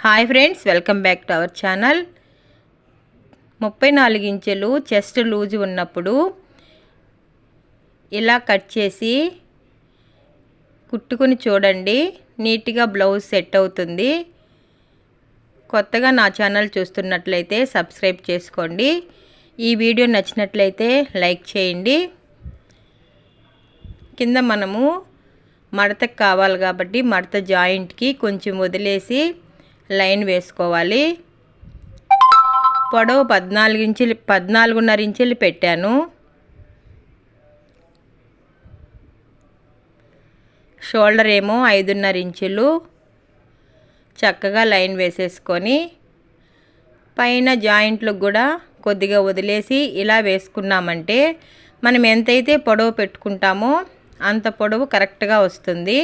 Hi friends, welcome back to our channel. 34 ఇంచులు chest loose ఉన్నప్పుడు ఇలా కట్ చేసి కుట్టుకుని చూడండి. నీట్గా బ్లౌజ్ సెట్ అవుతుంది. కొత్తగా నా ఛానల్ చూస్తున్నట్లయితే సబ్స్క్రైబ్ చేసుకోండి. ఈ వీడియో నచ్చినట్లయితే లైక్ చేయండి. కింద మనము మడతకు కావాలి కాబట్టి మడత జాయింట్కి కొంచెం వదిలేసి లైన్ వేసుకోవాలి. పొడవు 14.5 ఇంచులు పెట్టాను. షోల్డర్ ఏమో 5.5 ఇంచులు. చక్కగా లైన్ వేసేసుకొని పైన జాయింట్లకు కూడా కొద్దిగా వదిలేసి ఇలా వేసుకున్నామంటే మనం ఎంతైతే పొడవు పెట్టుకుంటామో అంత పొడవు కరెక్ట్గా వస్తుంది.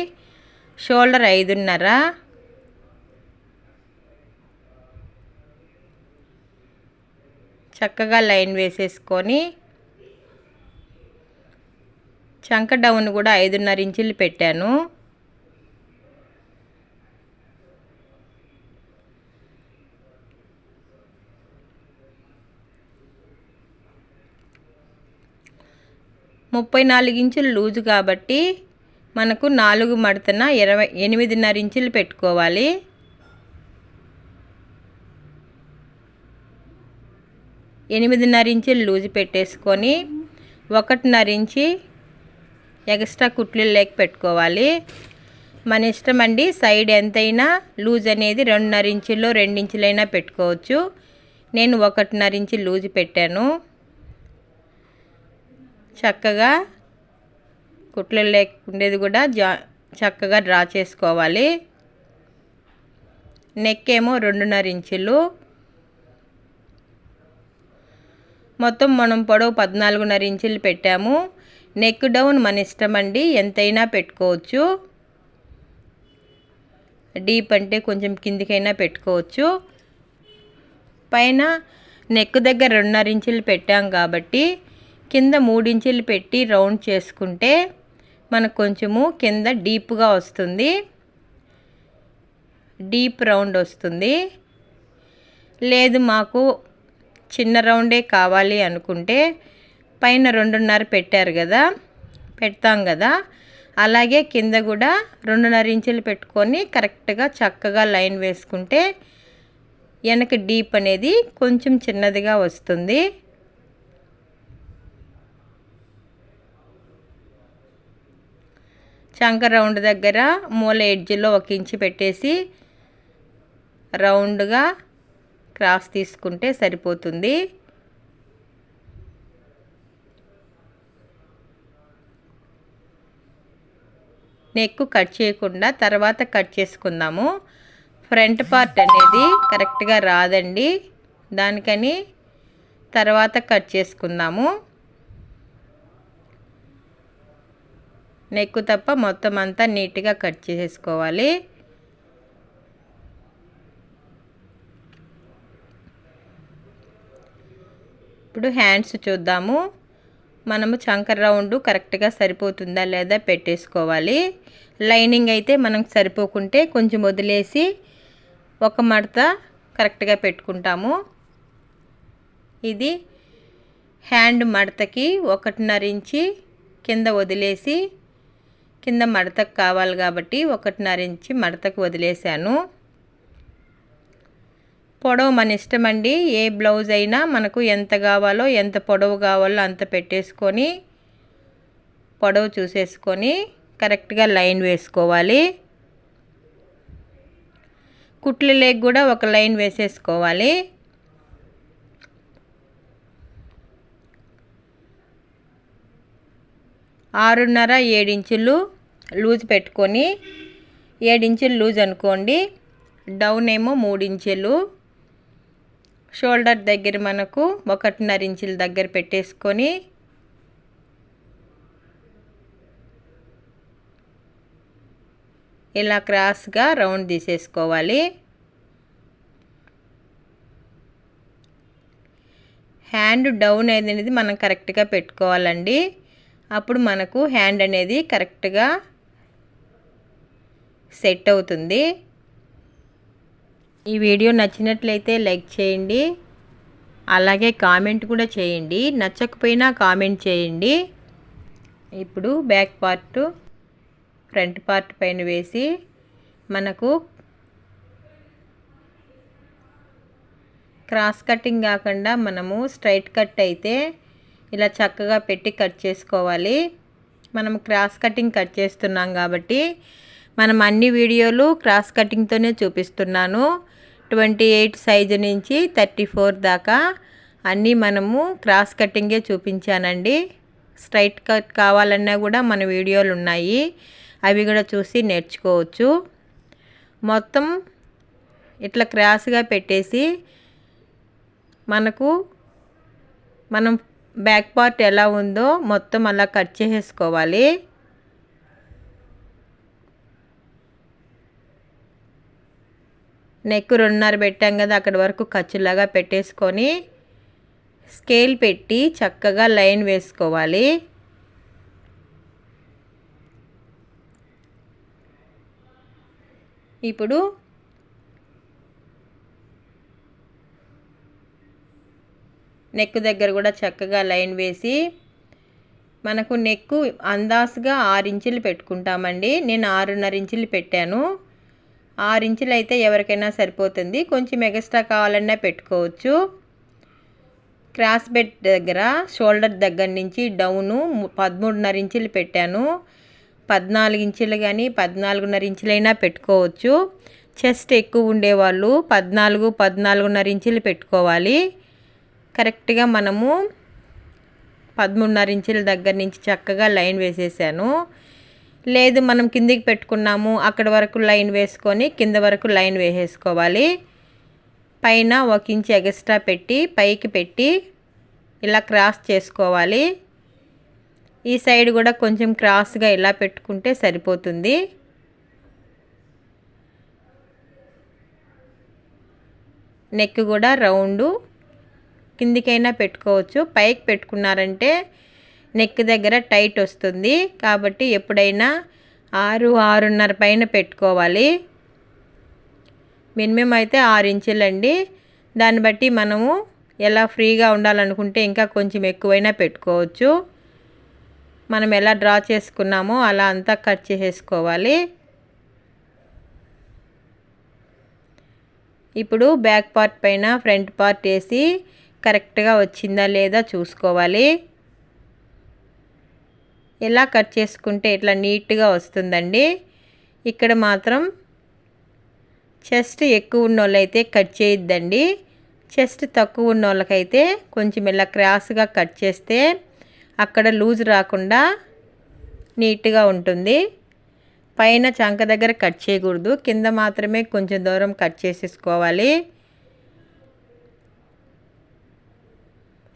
షోల్డర్ 5.5. చక్కగా లైన్ వేసేసుకొని చంక డౌన్ కూడా 5.5 ఇంచులు పెట్టాను. ముప్పై 4 ఇంచులు లూజు కాబట్టి మనకు 4 మడతన 8.5 ఇంచులు పెట్టుకోవాలి. 8.5 ఇంచులు లూజు పెట్టేసుకొని 1.5 ఇంచి ఎక్స్ట్రా కుట్లు లేక పెట్టుకోవాలి. మన ఇష్టం అండి. సైడ్ ఎంతైనా లూజ్ అనేది 2.5 ఇంచుల్లో 2 ఇంచులైనా పెట్టుకోవచ్చు. నేను 1.5 ఇంచు లూజు పెట్టాను. చక్కగా కుట్లు లేకుండేది కూడా చక్కగా డ్రా చేసుకోవాలి. నెక్ ఏమో 2.5 ఇంచులు. మొత్తం మనం పొడవు 14.5 ఇంచులు పెట్టాము. నెక్ డౌన్ మన ఇష్టం అండి, ఎంతైనా పెట్టుకోవచ్చు. డీప్ అంటే కొంచెం కిందికైనా పెట్టుకోవచ్చు. పైన నెక్ దగ్గర 2.5 ఇంచులు పెట్టాం కాబట్టి కింద 3 ఇంచులు పెట్టి రౌండ్ చేసుకుంటే మనకు కొంచెము కింద డీప్గా వస్తుంది. డీప్ రౌండ్ వస్తుంది. లేదు మాకు చిన్న రౌండే కావాలి అనుకుంటే పైన 2.5 పెట్టారు కదా, పెడతాం కదా, అలాగే కింద కూడా 2.5 ఇంచులు పెట్టుకొని కరెక్ట్గా చక్కగా లైన్ వేసుకుంటే వెనక డీప్ అనేది కొంచెం చిన్నదిగా వస్తుంది. చంక రౌండ్ దగ్గర మూల ఎడ్జ్లో 1 ఇంచు పెట్టేసి రౌండ్గా క్రాస్ తీసుకుంటే సరిపోతుంది. నెక్ కట్ చేయకుండా తర్వాత కట్ చేసుకుందాము. ఫ్రంట్ పార్ట్ అనేది కరెక్ట్గా రాదండి, దానికని తర్వాత కట్ చేసుకుందాము. నెక్ తప్ప మొత్తం అంతా నీట్గా కట్ చేసుకోవాలి. ఇప్పుడు హ్యాండ్స్ చూద్దాము. మనము చంక రౌండ్ కరెక్ట్గా సరిపోతుందా లేదా పెట్టేసుకోవాలి. లైనింగ్ అయితే మనకు సరిపోకుంటే కొంచెం వదిలేసి ఒక మడత కరెక్ట్గా పెట్టుకుంటాము. ఇది హ్యాండ్ మడతకి 1.5 ఇంచి కింద వదిలేసి, కింద మడతకు కావాలి కాబట్టి 1.5 ఇంచి మడతకు వదిలేసాను. పొడవు మన ఇష్టం అండి. ఏ బ్లౌజ్ అయినా మనకు ఎంత కావాలో, ఎంత పొడవు కావాలో అంత పెట్టేసుకొని పొడవు చూసేసుకొని కరెక్ట్గా లైన్ వేసుకోవాలి. కుట్లు లేక కూడా ఒక లైన్ వేసేసుకోవాలి. ఆరున్నర 7 ఇంచులు లూజ్ పెట్టుకొని, 7 ఇంచులు లూజ్ అనుకోండి. డౌన్ ఏమో 3 ఇంచులు. షోల్డర్ దగ్గర మనకు 1.5 ఇంచుల దగ్గర పెట్టేసుకొని ఇలా క్రాస్గా రౌండ్ తీసేసుకోవాలి. హ్యాండ్ డౌన్ అనేది మనం కరెక్ట్గా పెట్టుకోవాలండి. అప్పుడు మనకు హ్యాండ్ అనేది కరెక్ట్గా సెట్ అవుతుంది. ఈ వీడియో నచ్చినట్లయితే లైక్ చేయండి, అలాగే కామెంట్ కూడా చేయండి. నచ్చకపోయినా కామెంట్ చేయండి. ఇప్పుడు బ్యాక్ పార్ట్ ఫ్రంట్ పార్ట్ పైన వేసి మనకు క్రాస్ కటింగ్ కాకుండా మనము స్ట్రైట్ కట్ అయితే ఇలా చక్కగా పెట్టి కట్ చేసుకోవాలి. మనం క్రాస్ కటింగ్ కట్ చేస్తున్నాం కాబట్టి మనం అన్ని వీడియోలు క్రాస్ కటింగ్తోనే చూపిస్తున్నాను. 28 సైజు నుంచి 34 దాకా అన్నీ మనము క్రాస్ కటింగే చూపించానండి. స్ట్రైట్ కట్ కావాలన్నా కూడా మన వీడియోలు ఉన్నాయి, అవి కూడా చూసి నేర్చుకోవచ్చు. మొత్తం ఇట్లా క్రాస్గా పెట్టేసి మనం బ్యాక్ పార్ట్ ఎలా ఉందో మొత్తం అలా కట్ చేసేసుకోవాలి. నెక్ 2.5 పెట్టాం కదా, అక్కడి వరకు ఖర్చులాగా పెట్టేసుకొని స్కేల్ పెట్టి చక్కగా లైన్ వేసుకోవాలి. ఇప్పుడు నెక్ దగ్గర కూడా చక్కగా లైన్ వేసి మనకు నెక్ అందాజుగా 6 ఇంచులు పెట్టుకుంటామండి. నేను 6.5 ఇంచులు పెట్టాను. 6 ఇంచులు అయితే ఎవరికైనా సరిపోతుంది, కొంచెం ఎక్స్ట్రా కావాలన్నా పెట్టుకోవచ్చు. క్రాస్ బెల్ట్ దగ్గర షోల్డర్ దగ్గర నుంచి డౌను 13.5 ఇంచులు పెట్టాను. 14 ఇంచులు కానీ 14.5 ఇంచులైనా పెట్టుకోవచ్చు. చెస్ట్ ఎక్కువ ఉండేవాళ్ళు 14.5 ఇంచులు పెట్టుకోవాలి. కరెక్ట్గా మనము 13.5 ఇంచుల దగ్గర నుంచి చక్కగా లైన్ వేసేసాను. లేదు మనం కిందికి పెట్టుకున్నాము, అక్కడ వరకు లైన్ వేసుకొని కింద వరకు లైన్ వేసేసుకోవాలి. పైన 1 ఇంచు ఎక్స్ట్రా పెట్టి పైకి పెట్టి ఇలా క్రాస్ చేసుకోవాలి. ఈ సైడ్ కూడా కొంచెం క్రాస్గా ఇలా పెట్టుకుంటే సరిపోతుంది. నెక్ కూడా రౌండు కిందికైనా పెట్టుకోవచ్చు. పైకి పెట్టుకున్నారంటే నెక్ దగ్గర టైట్ వస్తుంది, కాబట్టి ఎప్పుడైనా 6-6.5 పైన పెట్టుకోవాలి. మినిమం అయితే 6 ఇంచులండి. దాన్ని బట్టి మనము ఎలా ఫ్రీగా ఉండాలనుకుంటే ఇంకా కొంచెం ఎక్కువైనా పెట్టుకోవచ్చు. మనం ఎలా డ్రా చేసుకున్నామో అలా అంతా కట్ చేసేసుకోవాలి. ఇప్పుడు బ్యాక్ పార్ట్ పైన ఫ్రంట్ పార్ట్ వేసి కరెక్ట్గా వచ్చిందా లేదా చూసుకోవాలి. ఎలా కట్ చేసుకుంటే ఇట్లా నీట్గా వస్తుందండి. ఇక్కడ మాత్రం చెస్ట్ ఎక్కువ ఉన్న వాళ్ళైతే కట్ చేయొద్దండి. చెస్ట్ తక్కువ ఉన్న వాళ్ళకైతే కొంచెం ఇలా క్రాస్గా కట్ చేస్తే అక్కడ లూజ్ రాకుండా నీట్గా ఉంటుంది. పైన చంక దగ్గర కట్ చేయకూడదు, కింద మాత్రమే కొంచెం దూరం కట్ చేసేసుకోవాలి.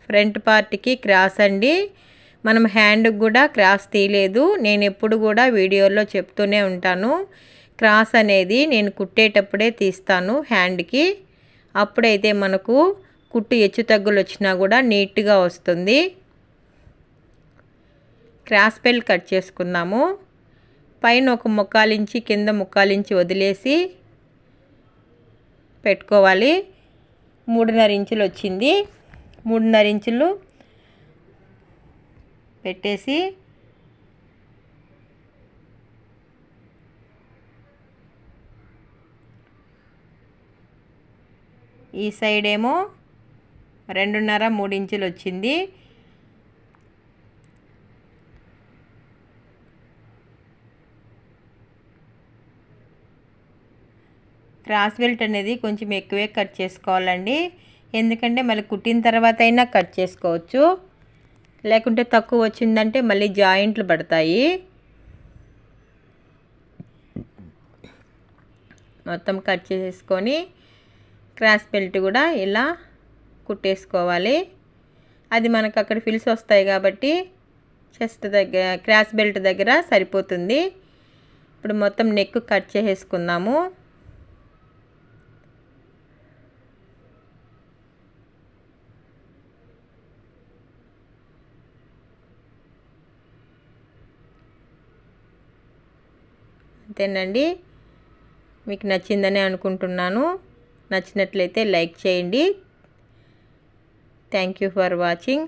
ఫ్రంట్ పార్ట్కి క్రాస్ అండి. మనం హ్యాండ్కి కూడా క్రాస్ తీయలేదు. నేను ఎప్పుడు కూడా వీడియోలో చెప్తూనే ఉంటాను, క్రాస్ అనేది నేను కుట్టేటప్పుడే తీస్తాను హ్యాండ్కి. అప్పుడైతే మనకు కుట్టు హెచ్చు తగ్గులు వచ్చినా కూడా నీట్గా వస్తుంది. క్రాస్ బెల్ట్ కట్ చేసుకుందాము. పైన 1 ముక్కాలు ఇంచి కింద 1/4 ఇంచి వదిలేసి పెట్టుకోవాలి. 3.5 ఇంచులు వచ్చింది. 3.5 ఇంచులు పెట్టేసి ఈ సైడ్ ఏమో 2.5-3 ఇంచులు వచ్చింది. క్రాస్ బెల్ట్ అనేది కొంచెం ఎక్కువే కట్ చేసుకోవాలండి, ఎందుకంటే మళ్ళీ కుట్టిన తర్వాత అయినా కట్ చేసుకోవచ్చు. లేకుంటే తక్కువ వచ్చిందంటే మళ్ళీ జాయింట్లు పడతాయి. మొత్తం కట్ చేసేసుకొని క్రాస్ బెల్ట్ కూడా ఇలా కుట్టేసుకోవాలి. అది మనకు అక్కడ ఫిల్స్ వస్తాయి కాబట్టి చెస్ట్ దగ్గర క్రాస్ బెల్ట్ దగ్గర సరిపోతుంది. ఇప్పుడు మొత్తం నెక్ కట్ చేసేసుకుందాము. అంతేనండి, మీకు నచ్చిందని అనుకుంటున్నాను. నచ్చినట్లయితే లైక్ చేయండి. Thank you for watching.